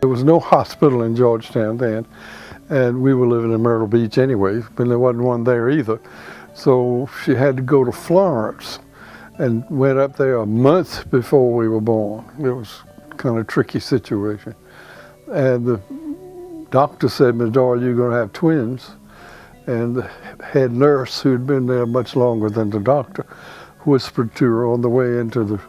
There was no hospital in Georgetown then, and we were living in Myrtle Beach anyway, but there wasn't one there either. So she had to go to Florence and went up there a month before we were born. It was kind of a tricky situation. And the doctor said, "Miss Doyle, you're going to have twins." And the head nurse, who'd been there much longer than the doctor, whispered to her on the way into the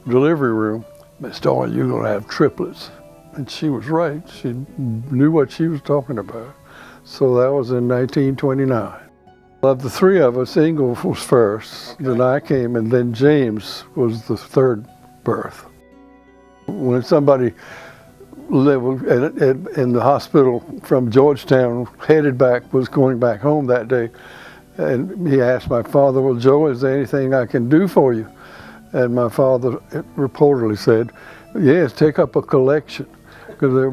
delivery room, "Miss Doyle, you're going to have triplets." And she was right. She knew what she was talking about. So that was in 1929. Of the three of us, Ingle was first, then I came, and then James was the third birth. When somebody lived in the hospital from Georgetown, was going back home that day, and he asked my father, "Well, Joe, is there anything I can do for you?" And my father reportedly said, "Yes, take up a collection, because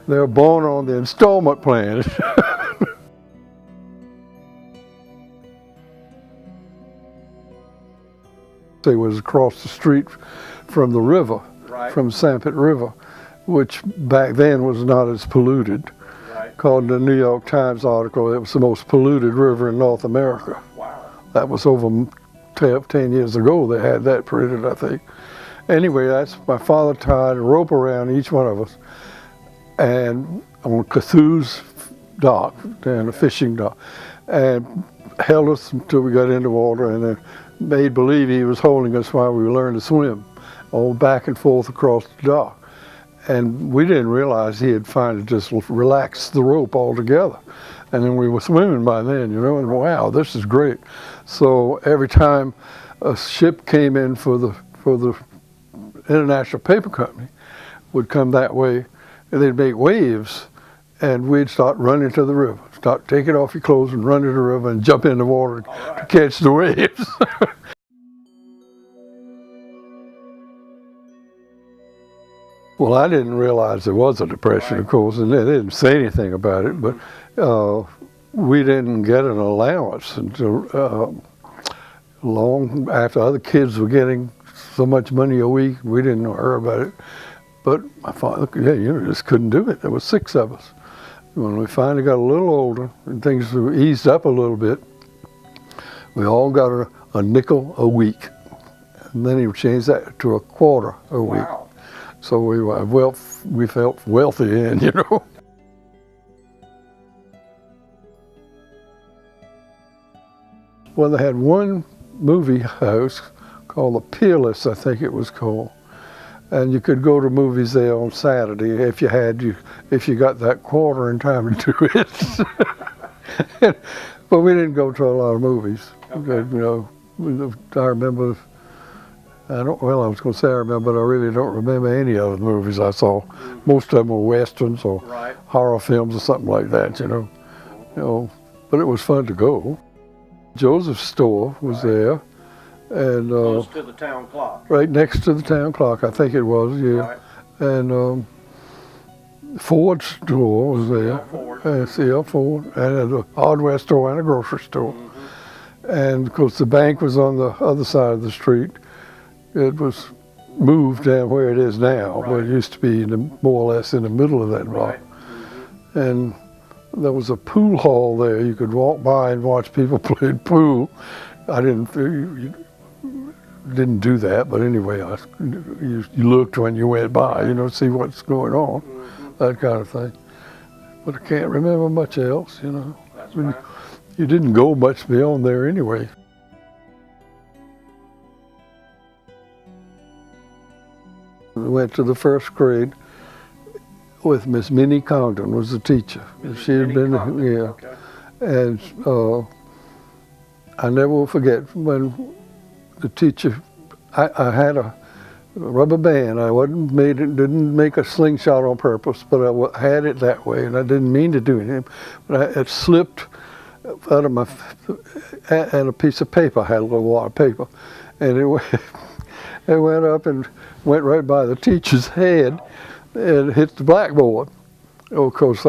they're born on the installment plan." It was across the street from the river, from Sanpet River, which back then was not as polluted. Called the New York Times article, it was the most polluted river in North America. Wow. That was over 10 years ago they had that printed, I think. Anyway, that's my father tied a rope around each one of us, and on Cthulhu's dock, and a fishing dock, and held us until we got into water, and then made believe he was holding us while we learned to swim, all back and forth across the dock. And we didn't realize he had finally just relaxed the rope altogether. And then we were swimming by then, you know, and wow, this is great. So every time a ship came in for the International Paper Company, would come that way, and they'd make waves, and we'd start running to the river. Start taking off your clothes and run to the river and jump in the water to catch the waves. Well, I didn't realize there was a depression, of course, and they didn't say anything about it, but we didn't get an allowance until long after other kids were getting so much money a week. We didn't know about it. But my father, yeah, you know, just couldn't do it. There were 6 of us. When we finally got a little older and things eased up a little bit, we all got a nickel a week. And then he changed that to a quarter a week. Wow. So we felt wealthy then, you know. Well, they had one movie house called the Peerless, I think it was called. And you could go to movies there on Saturday if you got that quarter in time to do it. But we didn't go to a lot of movies. Okay. You know, I remember. I was going to say I remember, but I really don't remember any of the movies I saw. Most of them were westerns or horror films or something like that. You know, but it was fun to go. Joseph's store was there. And close to the town clock. Right next to the town clock, I think it was, yeah. Right. And Ford's store was there. C.L. Ford. And a hardware store and a grocery store. Mm-hmm. And of course the bank was on the other side of the street. It was moved down where it is now, where it used to be more or less in the middle of that block. Mm-hmm. And there was a pool hall there. You could walk by and watch people play pool. I didn't do that, but anyway, you looked when you went by, you know, see what's going on, that kind of thing. But I can't remember much else, you know. I mean, you didn't go much beyond there anyway. Went to the first grade with Miss Minnie Congdon was the teacher. She had been, yeah. Okay. And I never will forget when the teacher, I had a rubber band. I didn't make a slingshot on purpose, but I had it that way, and I didn't mean to do anything. But it slipped out of my, and a piece of paper. I had a little wad of paper, and it went up and went right by the teacher's head and hit the blackboard. Of course,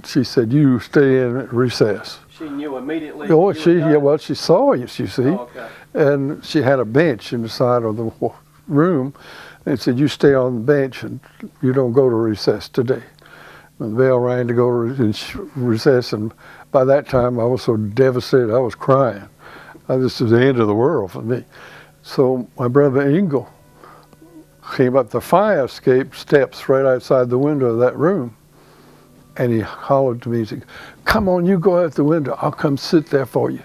she said, "You stay in at recess." She knew immediately. Oh, well, she saw it, you see. Oh, okay. And she had a bench in the side of the room, and said, "You stay on the bench and you don't go to recess today." And the bell rang to go to recess, and by that time I was so devastated, I was crying. This was the end of the world for me. So my brother Engel came up the fire escape steps right outside the window of that room, and he hollered to me, he said, "Come on, you go out the window, I'll come sit there for you."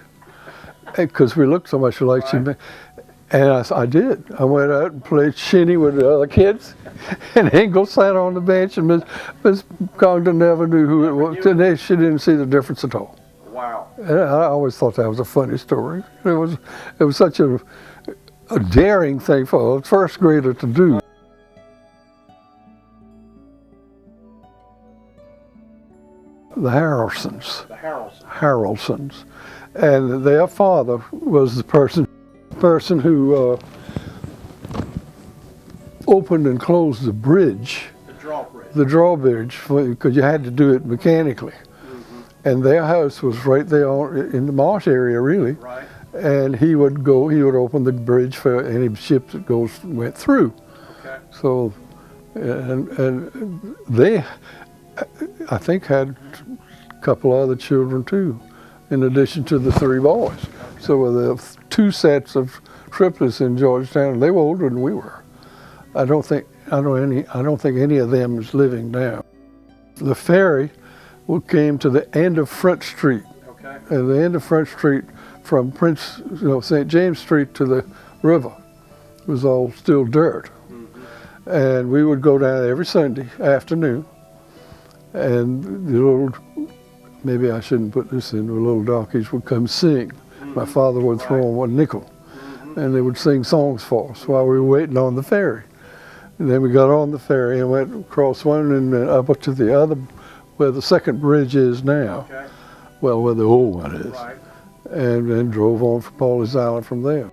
Because we looked so much alike. Right. And I did. I went out and played shinny with the other kids, and Engel sat on the bench, and Miss Congdon never knew who it was. Today she didn't see the difference at all. Wow. And I always thought that was a funny story. It was such a daring thing for a first grader to do. The Harrelsons. The Harrelsons. Harrelsons. And their father was the person who opened and closed the bridge. The drawbridge. The drawbridge, because you had to do it mechanically. Mm-hmm. And their house was right there in the marsh area, really. Right. And he would open the bridge for any ship that went through. Okay. So, and they, I think, had a couple other children too, in addition to the three boys. Okay. So there were two sets of triplets in Georgetown. They were older than we were. I don't think any of them is living now. The ferry came to the end of Front Street. Okay. At the end of Front Street, from St. James Street to the river, it was all still dirt. Mm-hmm. And we would go down every Sunday afternoon, and the little, maybe I shouldn't put this in, the little darkies would come sing. Mm-hmm. My father would throw them one nickel, mm-hmm. and they would sing songs for us while we were waiting on the ferry. And then we got on the ferry and went across one and then up to the other, where the second bridge is now. Okay. Well, where the old one is. Right. And then drove on for Pawleys Island from there.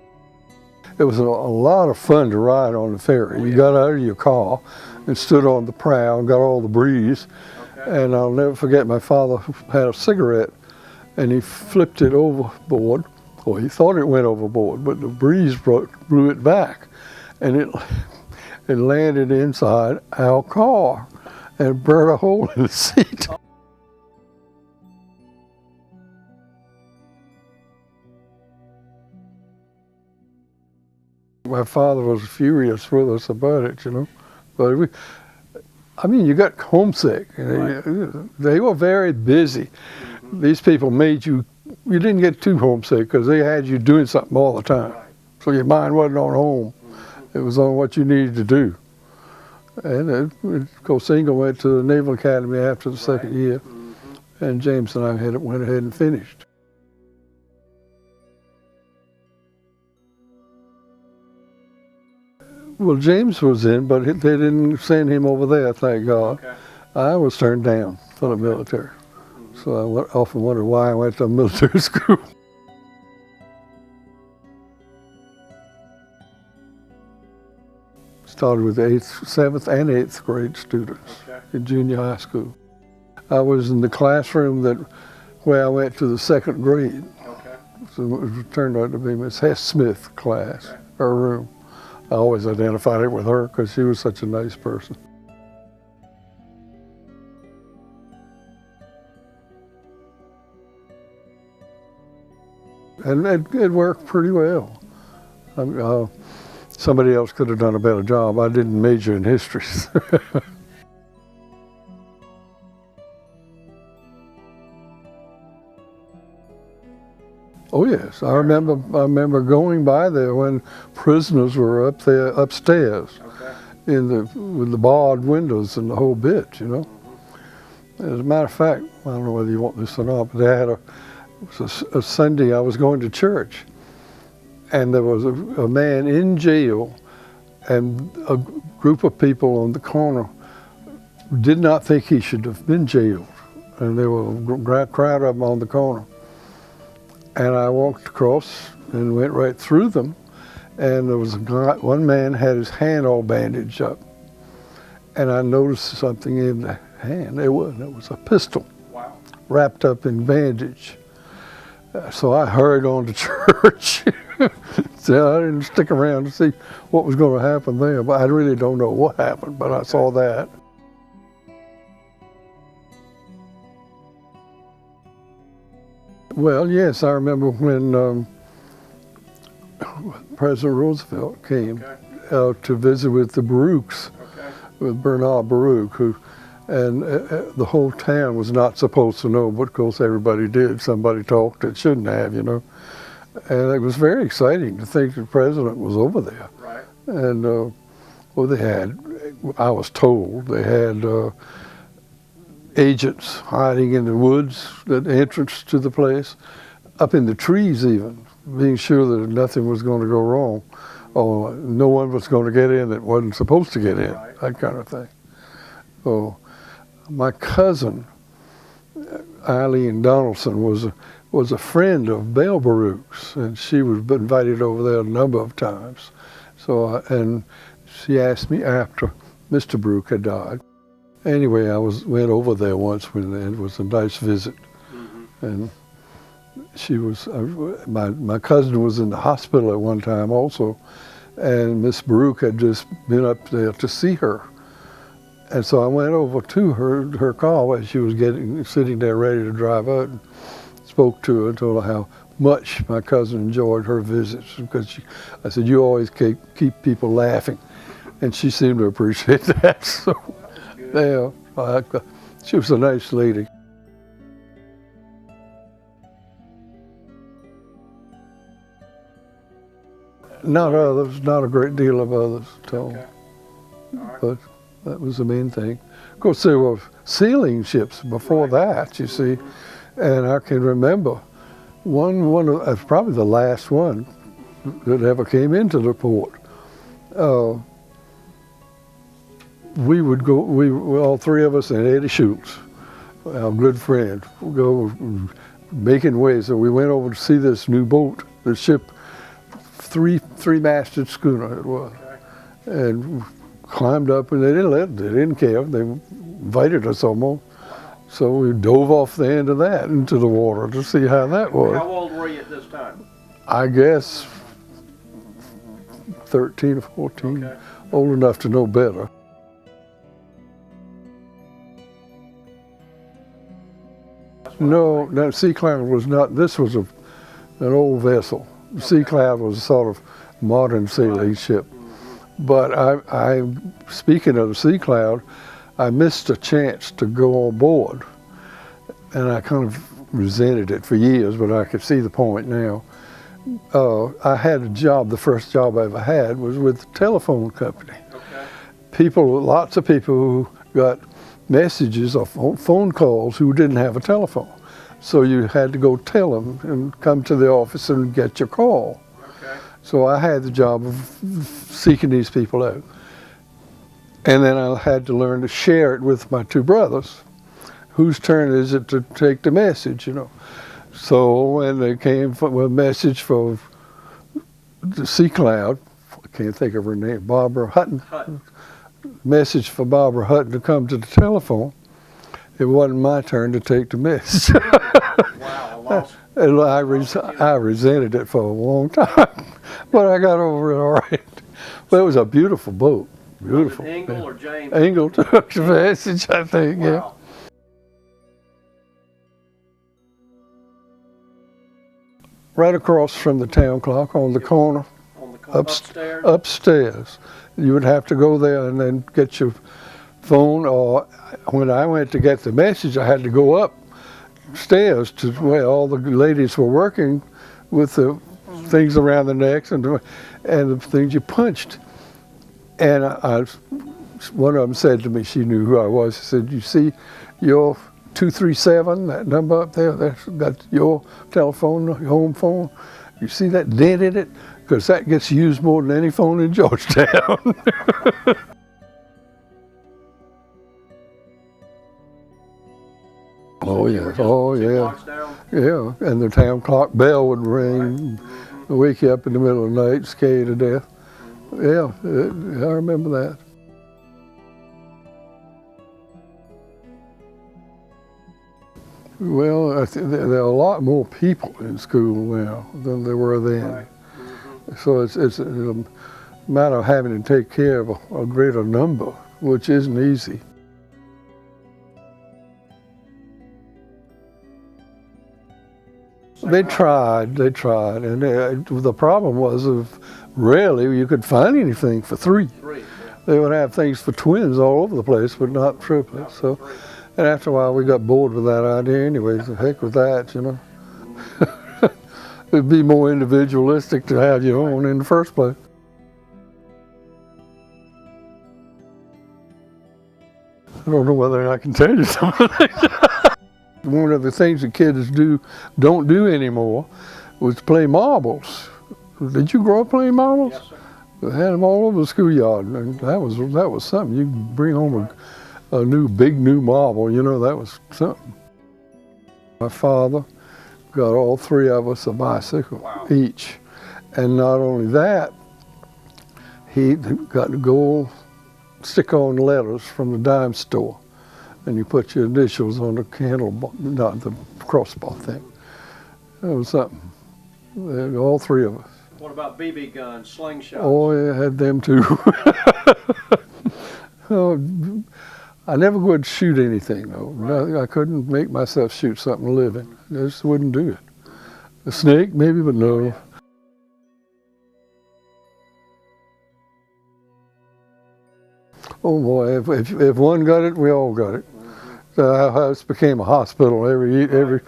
It was a lot of fun to ride on the ferry. You got out of your car and stood on the prow and got all the breeze. Okay. And I'll never forget, my father had a cigarette and he flipped it overboard. Well, he thought it went overboard, but the breeze blew it back. And it landed inside our car and burnt a hole in the seat. My father was furious with us about it, you know. But you got homesick. Right. They were very busy. Mm-hmm. These people made you didn't get too homesick because they had you doing something all the time. Right. So your mind wasn't on home. Mm-hmm. It was on what you needed to do. And of course, Engel went to the Naval Academy after the second year, mm-hmm. and James and I went ahead and finished. Well, James was in, but they didn't send him over there, thank God. Okay. I was turned down for the military. Mm-hmm. So I often wondered why I went to military school. Started with 7th and 8th grade students in junior high school. I was in the classroom where I went to the second grade. Okay. So it turned out to be Miss Hess Smith's class, her room. I always identified it with her because she was such a nice person. And it worked pretty well. Somebody else could have done a better job. I didn't major in history. Oh yes, I remember going by there when prisoners were up there upstairs. Okay. with the barred windows and the whole bit, you know. As a matter of fact, I don't know whether you want this or not, but they had a Sunday I was going to church, and there was a man in jail, and a group of people on the corner did not think he should have been jailed, and there were a crowd of them on the corner. And I walked across and went right through them, and there was a guy, one man had his hand all bandaged up, and I noticed something in the hand. It was a pistol. Wow. Wrapped up in bandage. So I hurried on to church. So I didn't stick around to see what was going to happen there, but I really don't know what happened, but I saw that. Well, yes, I remember when President Roosevelt came to visit with the Baruchs, with Bernard Baruch, and the whole town was not supposed to know, but of course everybody did. Somebody talked that shouldn't have, you know. And it was very exciting to think the president was over there. Right. And well, they had, I was told, they had agents hiding in the woods at the entrance to the place, up in the trees even, being sure that nothing was going to go wrong, or no one was going to get in that wasn't supposed to get in, right. That kind of thing. So my cousin, Eileen Donaldson, was a friend of Belle Baruch's, and she was invited over there a number of times. So, and she asked me after Mr. Baruch had died. Anyway, I went over there once when it was a nice visit, and she was my cousin was in the hospital at one time also, and Miss Baruch had just been up there to see her, and so I went over to her car while she was sitting there ready to drive out, and spoke to her and told her how much my cousin enjoyed her visits, because I said, you always keep people laughing, and she seemed to appreciate that. So. Yeah, she was a nice lady. Not others, not a great deal of others at all. Okay. All right. But that was the main thing. Of course, there were sailing ships before that, you see, and I can remember one of probably the last one that ever came into the port. We would go, all three of us and Eddie Schultz, our good friend, would go making way. So we went over to see this new boat, the ship, three-masted schooner it was, and climbed up, and they didn't care. They invited us almost. So we dove off the end of that into the water to see how that was. How old were you at this time? I guess 13 or 14, old enough to know better. No, that Sea Cloud was not. This was an old vessel. Sea Cloud was a sort of modern sailing ship. But speaking of the Sea Cloud, I missed a chance to go on board, and I kind of resented it for years, but I could see the point now. I had a job. The first job I ever had was with the telephone company. Lots of people who got messages or phone calls who didn't have a telephone. So you had to go tell them and come to the office and get your call. So I had the job of seeking these people out. And then I had to learn to share it with my two brothers. Whose turn is it to take the message, you know? So when they came for a message for the Sea Cloud, I can't think of her name, Barbara Hutton. Message for Barbara Hutton to come to the telephone, it wasn't my turn to take the message. Wow, I resented it for a long time, but I got over it all right. But it was a beautiful boat, beautiful. Was it Engel or James? Engel took the message, I think, yeah. Wow. Right across from the town clock on the corner, upstairs? Upstairs. You would have to go there and then get your phone, or when I went to get the message, I had to go upstairs to where all the ladies were working with the things around the necks and the things you punched. And one of them said to me, she knew who I was, she said, "You see your 237, that number up there, that's got your telephone, your home phone? You see that dent in it? Because that gets used more than any phone in Georgetown." Oh yeah, oh yeah, yeah. And the town clock bell would ring, wake you up in the middle of the night, scare you to death. Yeah, I remember that. Well, I think there are a lot more people in school now than there were then. Right. So it's a matter of having to take care of a greater number, which isn't easy. They tried, and the problem was rarely you could find anything for three. They would have things for twins all over the place, but not triplets. So, and after a while we got bored with that idea anyway, so heck with that, you know. It'd be more individualistic to have your own in the first place. I don't know whether I can tell you something. One of the things the kids don't do anymore was play marbles. Did you grow up playing marbles? Yes, sir. They had them all over the schoolyard, and that was something. You could bring home a big new marble, you know, that was something. My father got all three of us a bicycle each, and not only that, he got the gold stick-on letters from the dime store. And you put your initials on the candle, not the crossbar thing. That was something. All three of us. What about BB guns, slingshots? Oh, yeah, I had them too. Oh, I never would shoot anything though. Right. No, I couldn't make myself shoot something living. I just wouldn't do it. A snake, maybe, but no. Yeah. Oh boy, if one got it, we all got it. So our house became a hospital. Every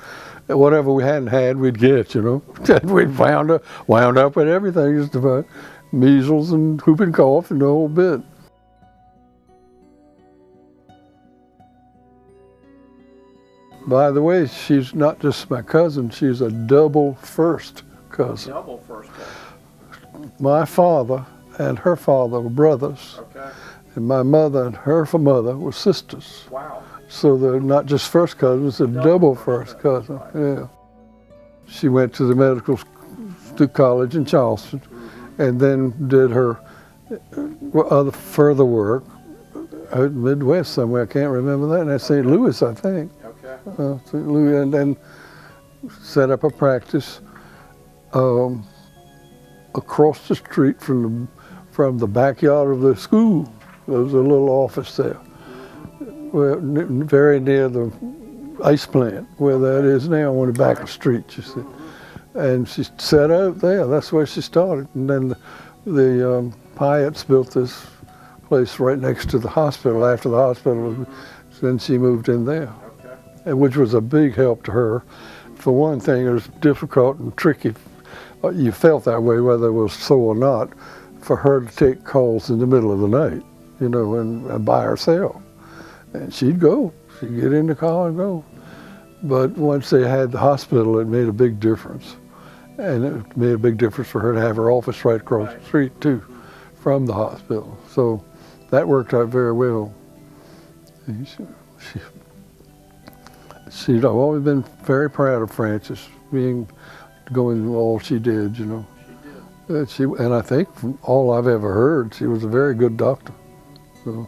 whatever we hadn't had, we'd get, you know. And we wound up with everything, just about measles and whooping cough and the whole bit. By the way, she's not just my cousin, she's a double first cousin. Double first cousin. My father and her father were brothers, Okay. and my mother and her mother were sisters. Wow. So they're not just first cousins, they're double first cousin. Yeah. She went to the medical college in Charleston, and then did her other further work out in the Midwest somewhere. I can't remember that. And that's St. Louis, I think. Okay. St. Louis, and then set up a practice across the street from the backyard of the school. There was a little office there, very near the ice plant, where that is now, on the back of the street, you see. And she set out there. That's where she started. And then the Pyatts built this place right next to the hospital. After the hospital, then she moved in there, which was a big help to her. For one thing, it was difficult and tricky. You felt that way, whether it was so or not, for her to take calls in the middle of the night, you know, and by herself. And she'd go. She'd get in the car and go. But once they had the hospital, it made a big difference. And it made a big difference for her to have her office right across the street, too, from the hospital. So that worked out very well. I've always been very proud of Frances, going all she did, you know. She did. And I think from all I've ever heard, she was a very good doctor. So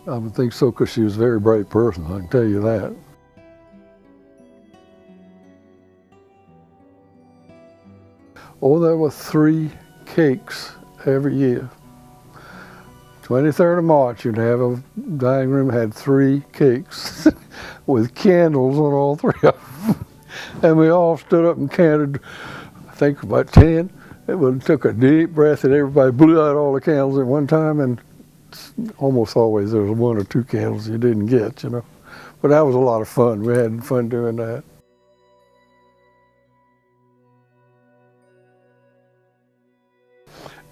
I would think so, because she was a very bright person, I can tell you that. Oh, there were 3 cakes every year. 23rd of March, you'd have a dining room, had 3 cakes with candles on all 3 of them. And we all stood up and counted, I think about 10. It took a deep breath, and everybody blew out all the candles at one time, and almost always there was 1 or 2 candles you didn't get, you know. But that was a lot of fun. We had fun doing that.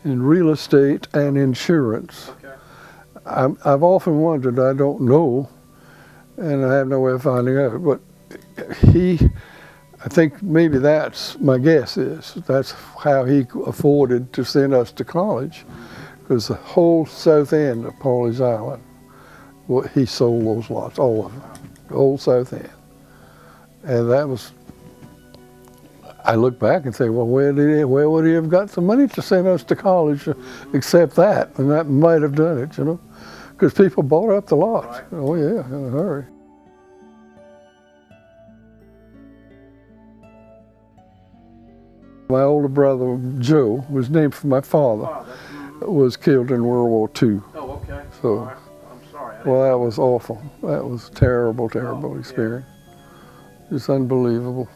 in real estate and insurance. Okay. I've often wondered, I don't know, and I have no way of finding out, but I think maybe that's, my guess is, that's how he afforded to send us to college, because the whole south end of Pawleys Island, well, he sold those lots, all of them, the whole south end. And that was, I look back and say, well, where would he have got the money to send us to college except that? And that might have done it, you know, because people bought up the lots. Right. Oh yeah, in a hurry. My older brother, Joe, was named for my father, was killed in World War II. Oh, okay. So, All right. I'm sorry. well, that was awful. That was a terrible, terrible experience. It's unbelievable.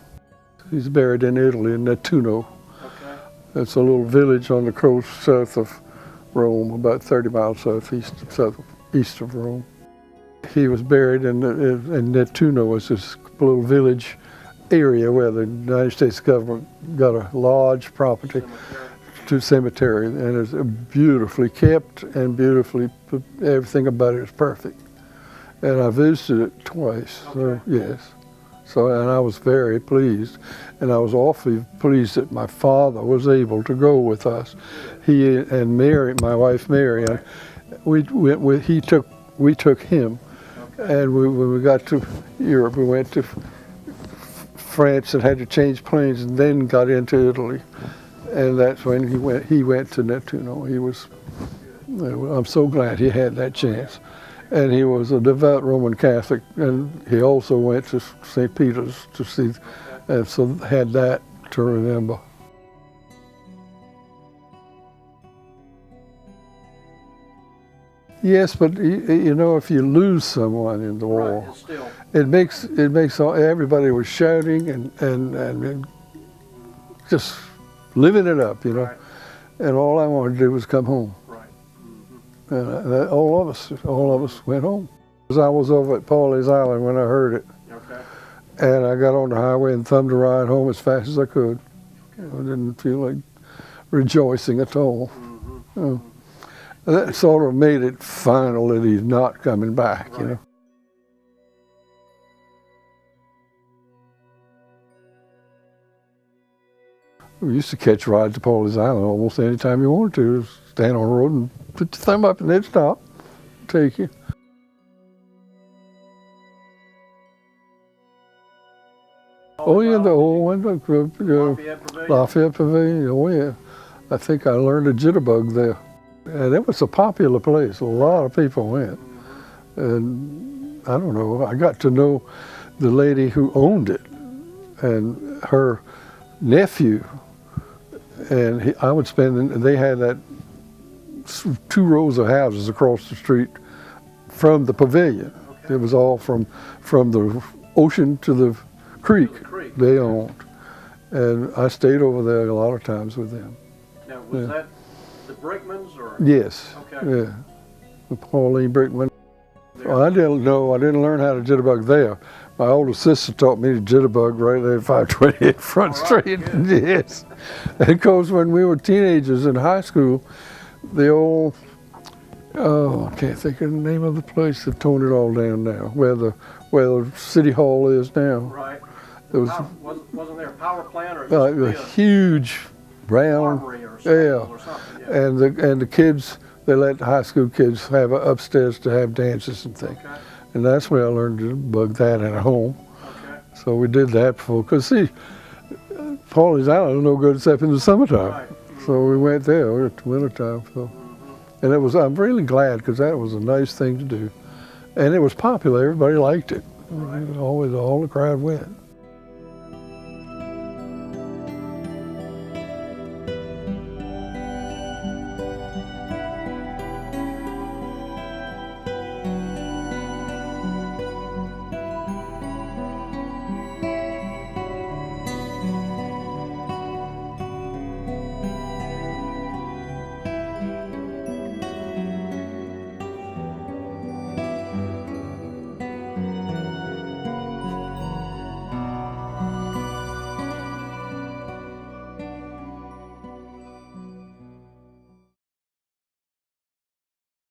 He's buried in Italy, in Nettuno. Okay. It's a little village on the coast south of Rome, about 30 miles southeast of Rome. He was buried in Nettuno, was this little village area where the United States government got a large property to cemetery, and it's beautifully kept and beautifully, everything about it is perfect. And I visited it twice, so yes. So, and I was very pleased, and I was awfully pleased that my father was able to go with us. He and Mary, my wife Mary, and we took him, and when we got to Europe, we went to France and had to change planes, and then got into Italy, and that's when he went to Nettuno. He was, I'm so glad he had that chance. And he was a devout Roman Catholic, and he also went to St. Peter's to see, and so had that to remember. Yes, but you know, if you lose someone in the war, Right, still. it makes everybody was shouting and just living it up, you know. Right. And all I wanted to do was come home. Right. And all of us went home. I was over at Pawleys Island when I heard it. Okay. And I got on the highway and thumbed a ride home as fast as I could. I didn't feel like rejoicing at all. That sort of made it final that he's not coming back, you know. We used to catch rides to Pawleys Island almost any time you wanted to. Just stand on the road and put your thumb up and they'd stop, take you. Oh yeah, the old one, Lafayette Pavilion, oh yeah. I think I learned a jitterbug there. And it was a popular place, a lot of people went. And I don't know, I got to know the lady who owned it and her nephew. And I would spend, they had that 2 rows of houses across the street from the pavilion. Okay. It was all from the ocean to the creek they owned. And I stayed over there a lot of times with them. Now, was that the Brickmans or? Yes. Okay. Yeah. The Pauline Brickman. Well, I didn't learn how to jitterbug there. My older sister taught me to jitterbug right there at 528 Front Street. Yes. And of course, when we were teenagers in high school, the old, I can't think of the name of the place that torn it all down now, where the city hall is now. Right. There wasn't there a power plant or a huge brown, or something? Yeah. And the kids, they let the high school kids have upstairs to have dances and things. Okay. And that's where I learned to bug that at home. Okay. So we did that before, because see, Pawleys Island is no good except in the summertime. Right. So we went there at wintertime. So. And I'm really glad, because that was a nice thing to do. And it was popular, everybody liked it. Right. Always, all the crowd went.